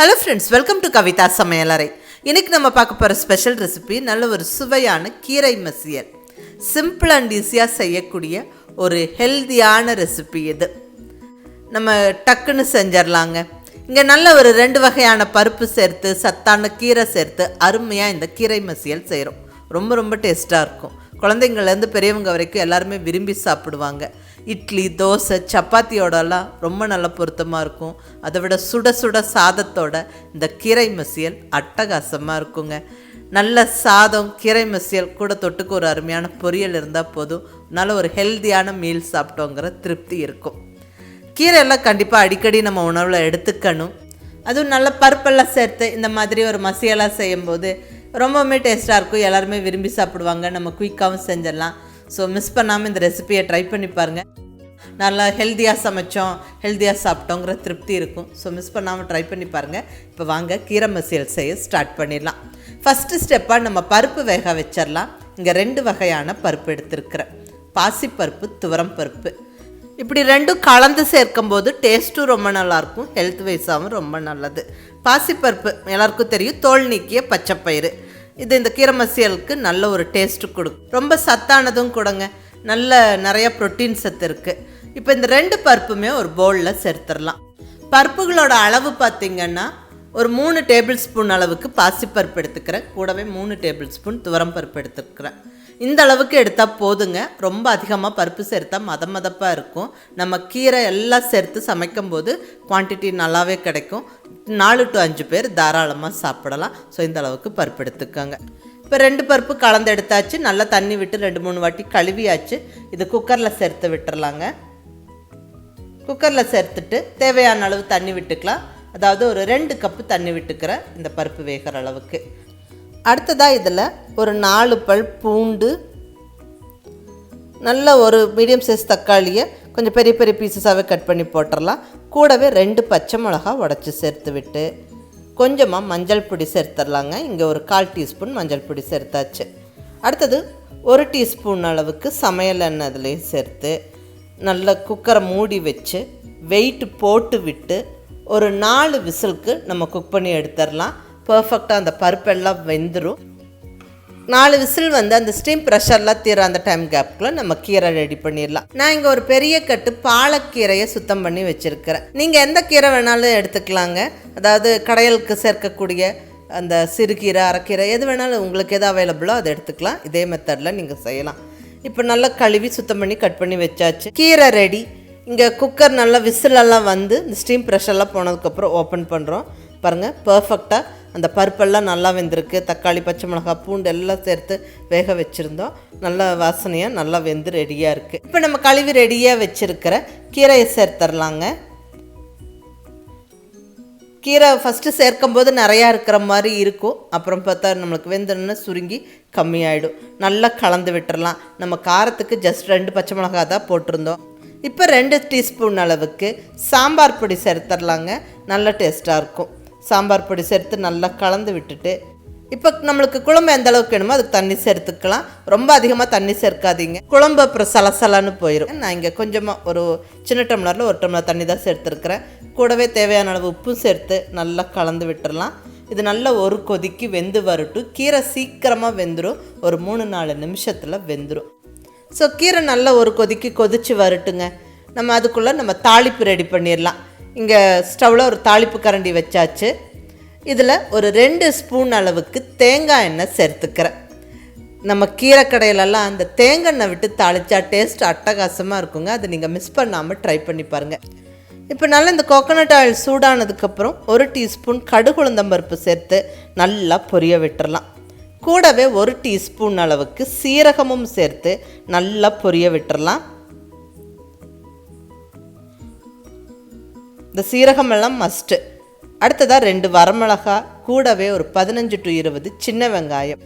Hello friends, welcome to கவிதாசமையலறை. இன்றைக்கி நம்ம பார்க்க போகிற ஸ்பெஷல் ரெசிபி நல்ல ஒரு சுவையான கீரை மசியல். சிம்பிள் அண்ட் ஈஸியாக செய்யக்கூடிய ஒரு ஹெல்தியான ரெசிபி இது. நம்ம டக்குன்னு செஞ்சிடலாங்க. இங்கே நல்ல ஒரு 2 வகையான பருப்பு சேர்த்து சத்தான கீரை சேர்த்து அருமையாக இந்த கீரை மசியல் செய்கிறோம். ரொம்ப ரொம்ப டேஸ்ட்டாக இருக்கும். குழந்தைங்கள்லேருந்து பெரியவங்க வரைக்கும் எல்லாருமே விரும்பி சாப்பிடுவாங்க. இட்லி, தோசை, சப்பாத்தியோடலாம் ரொம்ப நல்ல பொருத்தமாக இருக்கும். அதை விட சுட சுட சாதத்தோட இந்த கீரை மசியல் அட்டகாசமாக இருக்குங்க. நல்ல சாதம், கீரை மசியல் கூட தொட்டுக்கு ஒரு அருமையான பொரியல் இருந்தால் போதும், நல்ல ஒரு ஹெல்த்தியான மீல் சாப்பிட்டோங்கிற திருப்தி இருக்கும். கீரையெல்லாம் கண்டிப்பாக அடிக்கடி நம்ம உணவில் எடுத்துக்கணும். அதுவும் நல்ல பருப்பெல்லாம் சேர்த்து இந்த மாதிரி ஒரு மசியலாக செய்யும்போது ரொம்பவுமே டேஸ்ட்டாக இருக்கும். எல்லாருமே விரும்பி சாப்பிடுவாங்க. நம்ம குயிக்காகவும் செஞ்சிடலாம். ஸோ மிஸ் பண்ணாமல் இந்த ரெசிபியை ட்ரை பண்ணி பாருங்கள். நல்லா ஹெல்த்தியாக சமைச்சோம், ஹெல்த்தியாக சாப்பிட்டோங்கிற திருப்தி இருக்கும். ஸோ மிஸ் பண்ணாமல் ட்ரை பண்ணி பாருங்கள். இப்போ வாங்க கீரை மசியல் செய்ய ஸ்டார்ட் பண்ணிடலாம். ஃபஸ்ட்டு ஸ்டெப்பாக நம்ம பருப்பு வேக வச்சிடலாம். இங்கே 2 வகையான பருப்பு எடுத்துருக்கிறேன். பாசிப்பருப்பு, துவரம் பருப்பு. இப்படி 2ம் கலந்து சேர்க்கும்போது டேஸ்ட்டும் ரொம்ப நல்லாயிருக்கும், ஹெல்த் வைஸாகவும் ரொம்ப நல்லது. பாசிப்பருப்பு எல்லாருக்கும் தெரியும், தோல் நீக்கிய பச்சைப்பயிறு. இது இந்த கீரை மசியலுக்கு நல்ல ஒரு டேஸ்ட்டு கொடுக்கும். ரொம்ப சத்தானதும் கொடுங்க. நல்ல நிறைய ப்ரோட்டீன் சத்து இருக்குது. இப்போ இந்த 2 பருப்புமே ஒரு பவுலில் சேர்த்துடலாம். பருப்புகளோட அளவு பார்த்திங்கன்னா ஒரு 3 டேபிள் ஸ்பூன் அளவுக்கு பாசிப்பருப்பு எடுத்துக்கிறேன். கூடவே 3 டேபிள் ஸ்பூன் துவரம் பருப்பு எடுத்துக்கிறேன். இந்த அளவுக்கு எடுத்தால் போதுங்க. ரொம்ப அதிகமாக பருப்பு சேர்த்தா மதமதப்பாக இருக்கும். நம்ம கீரை எல்லாம் சேர்த்து சமைக்கும் போது குவான்டிட்டி நல்லாவே கிடைக்கும். 4 to 5 பேர் தாராளமாக சாப்பிடலாம். ஸோ இந்த அளவுக்கு பருப்பு எடுத்துக்கோங்க. இப்போ 2 பருப்பு கலந்து எடுத்தாச்சு. நல்லா தண்ணி விட்டு 2-3 வாட்டி கழுவியாச்சு. இது குக்கரில் சேர்த்து விட்டுறலாங்க. குக்கரில் சேர்த்துட்டு தேவையான அளவு தண்ணி விட்டுக்கலாம். அதாவது ஒரு 2 கப்பு தண்ணி விட்டுக்கிறேன் இந்த பருப்பு வேகிற அளவுக்கு. அடுத்ததாக இதில் ஒரு 4 பல் பூண்டு, நல்ல ஒரு மீடியம் சைஸ் தக்காளியை கொஞ்சம் பெரிய பெரிய பீசஸாகவே கட் பண்ணி போட்டுடலாம். கூடவே 2 பச்சை மிளகா உடச்சி சேர்த்து விட்டு கொஞ்சமாக மஞ்சள் பொடி சேர்த்துடலாங்க. இங்கே ஒரு 1/4 டீஸ்பூன் மஞ்சள் பொடி சேர்த்தாச்சு. அடுத்தது 1 டீஸ்பூன் அளவுக்கு சமையல் எண்ணெய் அதுலேயும் சேர்த்து நல்லா குக்கரை மூடி வச்சு வெயிட் போட்டு விட்டு ஒரு 4 விசிலுக்கு நம்ம குக் பண்ணி எடுத்துடலாம். பர்ஃபெக்டாக அந்த பருப்பெல்லாம் வெந்துடும். 4 விசில் அந்த ஸ்டீம் ப்ரெஷர்லாம் தீர அந்த டைம் கேப்புக்குள்ளே நம்ம கீரை ரெடி பண்ணிடலாம். நான் இங்கே ஒரு பெரிய கட்டு பாலக்கீரையை சுத்தம் பண்ணி வச்சுருக்கிறேன். நீங்கள் எந்த கீரை வேணாலும் எடுத்துக்கலாங்க. அதாவது கடையலுக்கு சேர்க்கக்கூடிய அந்த சிறுகீரை, அரைக்கீரை எது வேணாலும் உங்களுக்கு எது அவைலபிளோ அதை எடுத்துக்கலாம். இதே மெத்தடில் நீங்கள் செய்யலாம். இப்போ நல்லா கழுவி சுத்தம் பண்ணி கட் பண்ணி வச்சாச்சு. கீரை ரெடி. இங்கே குக்கர் நல்லா விசிலெல்லாம் இந்த ஸ்டீம் ப்ரெஷர்லாம் போனதுக்கப்புறம் ஓப்பன் பண்ணுறோம். பாருங்கள், பர்ஃபெக்டாக அந்த பருப்பெல்லாம் நல்லா வெந்திருக்கு. தக்காளி, பச்சை மிளகா, பூண்டு எல்லாம் சேர்த்து வேக வச்சுருந்தோம். நல்லா வாசனையாக நல்லா வெந்து ரெடியாக இருக்குது. இப்போ நம்ம கழுவி ரெடியாக வச்சுருக்கிற கீரையை சேர்த்துடலாங்க. கீரை ஃபஸ்ட்டு சேர்க்கும் போது நிறையா இருக்கிற மாதிரி இருக்கும். அப்புறம் பார்த்தா நம்மளுக்கு வெந்தோன்னா சுருங்கி கம்மியாயிடும். நல்லா கலந்து விட்டுறலாம். நம்ம காரத்துக்கு ஜஸ்ட் 2 பச்சை மிளகா தான் போட்டிருந்தோம். இப்போ 2 டீஸ்பூன் அளவுக்கு சாம்பார் பொடி சேர்த்துடலாங்க. நல்ல டேஸ்ட்டாக இருக்கும். சாம்பார் பொடி சேர்த்து நல்லா கலந்து விட்டுட்டு இப்போ நம்மளுக்கு குழம்பு எந்த அளவுக்கு வேணுமோ அதுக்கு தண்ணி சேர்த்துக்கலாம். ரொம்ப அதிகமாக தண்ணி சேர்க்காதீங்க, குழம்பு அப்புறம் சலசலன்னு போயிடும். நான் இங்கே கொஞ்சமாக ஒரு சின்ன டம்ளரில் 1 டம்ளர் தண்ணி தான் சேர்த்துருக்கிறேன். கூடவே தேவையான அளவு உப்பும் சேர்த்து நல்லா கலந்து விட்டுடலாம். இது நல்லா ஒரு கொதிக்கு வெந்து வரட்டும். கீரை சீக்கிரமாக வெந்துடும். ஒரு 3-4 நிமிஷத்தில் வெந்துடும். ஸோ கீரை நல்லா ஒரு கொதிக்கு கொதித்து வரட்டுங்க. நம்ம அதுக்குள்ளே நம்ம தாளிப்பு ரெடி பண்ணிடலாம். இங்கே ஸ்டவ்வில் ஒரு தாளிப்பு கரண்டி வச்சாச்சு. இதில் ஒரு 2 ஸ்பூன் அளவுக்கு தேங்காய் எண்ணெய் சேர்த்துக்கிறேன். நம்ம கீரைக்கடையிலெல்லாம் அந்த தேங்காய் எண்ணெய் விட்டு தாளித்தா டேஸ்ட் அட்டகாசமாக இருக்குங்க. அதை நீங்கள் மிஸ் பண்ணாமல் ட்ரை பண்ணி பாருங்கள். இப்போ நல்லா இந்த கோகோனட் ஆயில் சூடானதுக்கப்புறம் 1 டீஸ்பூன் கடுகு உளுந்தம்பருப்பு சேர்த்து நல்லா பொரிய விட்டுறலாம். கூடவே 1 டீஸ்பூன் அளவுக்கு சீரகமும் சேர்த்து நல்லா பொரிய விட்டுறலாம். இந்த சீரகம் எல்லாம் மஸ்ட்டு. அடுத்ததாக 2 வரமிளகா, கூடவே ஒரு 15 to 20 சின்ன வெங்காயம்.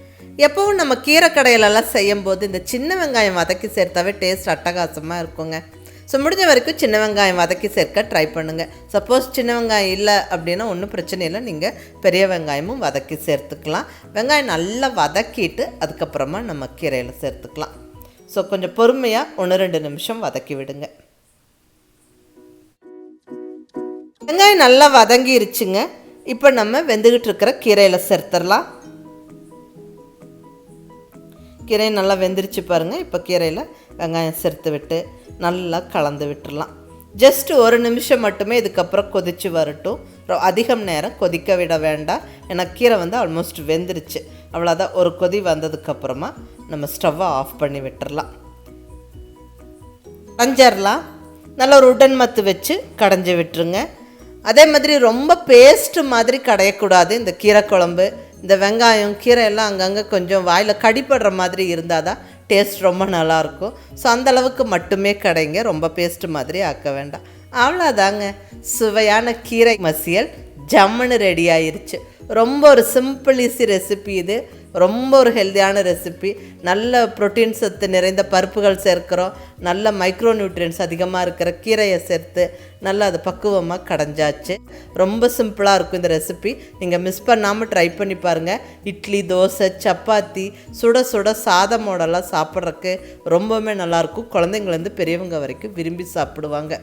எப்பவும் நம்ம கீரைக்கடையிலெல்லாம் செய்யும் போது இந்த சின்ன வெங்காயம் வதக்கி சேர்த்தாவே டேஸ்ட் அட்டகாசமாக இருக்குங்க. ஸோ முடிஞ்ச வரைக்கும் சின்ன வெங்காயம் வதக்கி சேர்க்க ட்ரை பண்ணுங்கள். சப்போஸ் சின்ன வெங்காயம் இல்லை அப்படின்னா ஒன்றும் பிரச்சனை இல்லை, நீங்கள் பெரிய வெங்காயமும் வதக்கி சேர்த்துக்கலாம். வெங்காயம் நல்லா வதக்கிட்டு அதுக்கப்புறமா நம்ம கீரையில் சேர்த்துக்கலாம். ஸோ கொஞ்சம் பொறுமையாக 1-2 நிமிஷம் வதக்கி விடுங்க. வெங்காயம் நல்லா வதங்கிருச்சுங்க. இப்போ நம்ம வெந்துக்கிட்டு இருக்கிற கீரையில் சேர்த்துடலாம். கீரை நல்லா வெந்துருச்சு பாருங்கள். இப்போ கீரையில் வெங்காயம் சேர்த்து விட்டு நல்லா கலந்து விட்டுடலாம். ஜஸ்ட் ஒரு நிமிஷம் மட்டுமே இதுக்கப்புறம் கொதித்து வரட்டும். அதிகம் நேரம் கொதிக்க விட வேண்டாம். ஏன்னா கீரை ஆல்மோஸ்ட் வெந்துருச்சு. அவ்வளோதான். ஒரு கொதி வந்ததுக்கப்புறமா நம்ம ஸ்டவ்வை ஆஃப் பண்ணி விட்டுடலாம். கடைஞ்சிடலாம். நல்லா ஒரு உடன் மத்து வச்சு கடைஞ்சி விட்டுருங்க. அதே மாதிரி ரொம்ப பேஸ்ட்டு மாதிரி கடையக்கூடாது. இந்த கீரை குழம்பு, இந்த வெங்காயம் கீரை எல்லாம் அங்கங்கே கொஞ்சம் வாயில் கடிப்படுற மாதிரி இருந்தால் தான் டேஸ்ட் ரொம்ப நல்லாயிருக்கும். ஸோ அந்தளவுக்கு மட்டுமே கடைங்க, ரொம்ப பேஸ்ட்டு மாதிரி ஆக்க வேண்டாம். அவ்வளோதாங்க, சுவையான கீரை மசியல் ஜம்முன்னு ரெடி ஆயிடுச்சு. ரொம்ப ஒரு சிம்பிள் ஈஸி ரெசிபி இது. ரொம்ப ஒரு ஹெல்த்தியான ரெசிபி. நல்ல ப்ரோட்டீன் சத்து நிறைந்த பருப்புகள் சேர்க்குறோம். நல்ல மைக்ரோ நியூட்ரியன்ஸ் அதிகமாக இருக்கிற கீரையை சேர்த்து நல்லா அது பக்குவமாக கடைஞ்சாச்சு. ரொம்ப சிம்பிளாக இருக்கும் இந்த ரெசிபி. நீங்கள் மிஸ் பண்ணாமல் ட்ரை பண்ணி பாருங்கள். இட்லி, தோசை, சப்பாத்தி, சுட சுட சாதமோடலாம் சாப்பிட்றதுக்கு ரொம்பவுமே நல்லாயிருக்கும். குழந்தைங்கலேருந்து பெரியவங்க வரைக்கும் விரும்பி சாப்பிடுவாங்க.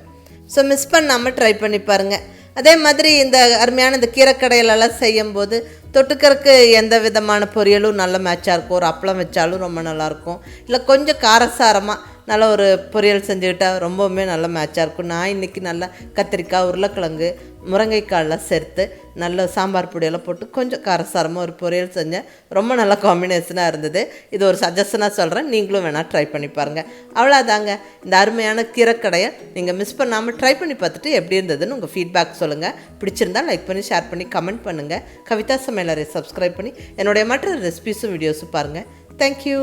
ஸோ மிஸ் பண்ணாமல் ட்ரை பண்ணி பாருங்கள். அதே மாதிரி இந்த அருமையான இந்த கீரைக்கடையிலெல்லாம் செய்யும்போது தொட்டுக்கறக்கு எந்த விதமான பொரியலும் நல்ல மேட்சாக இருக்கும். ஒரு அப்பளம் வச்சாலும் ரொம்ப நல்லாயிருக்கும். இல்லை கொஞ்சம் காரசாரமாக நல்ல ஒரு பொரியல் செஞ்சுக்கிட்டால் ரொம்பவுமே நல்ல மேட்சாக இருக்கும். நான் இன்றைக்கி நல்லா கத்திரிக்காய், உருளைக்கிழங்கு, முருங்கைக்காயெல்லாம் சேர்த்து நல்ல சாம்பார் பொடியெல்லாம் போட்டு கொஞ்சம் காரசாரமாக ஒரு பொரியல் செஞ்சேன். ரொம்ப நல்ல காம்பினேஷனாக இருந்தது. இது ஒரு சஜஷனாக சொல்கிறேன். நீங்களும் வேணால் ட்ரை பண்ணி பாருங்கள். அவ்வளோதாங்க, இந்த அருமையான கீரைக்கடையை நீங்கள் மிஸ் பண்ணாமல் ட்ரை பண்ணி பார்த்துட்டு எப்படி இருந்ததுன்னு உங்கள் ஃபீட்பேக் சொல்லுங்கள். பிடிச்சிருந்தால் லைக் பண்ணி, ஷேர் பண்ணி, கமெண்ட் பண்ணுங்கள். கவிதா சமையலறை சப்ஸ்கிரைப் பண்ணி என்னுடைய மற்ற ரெசிபிஸும் வீடியோஸும் பாருங்கள். தேங்க்யூ.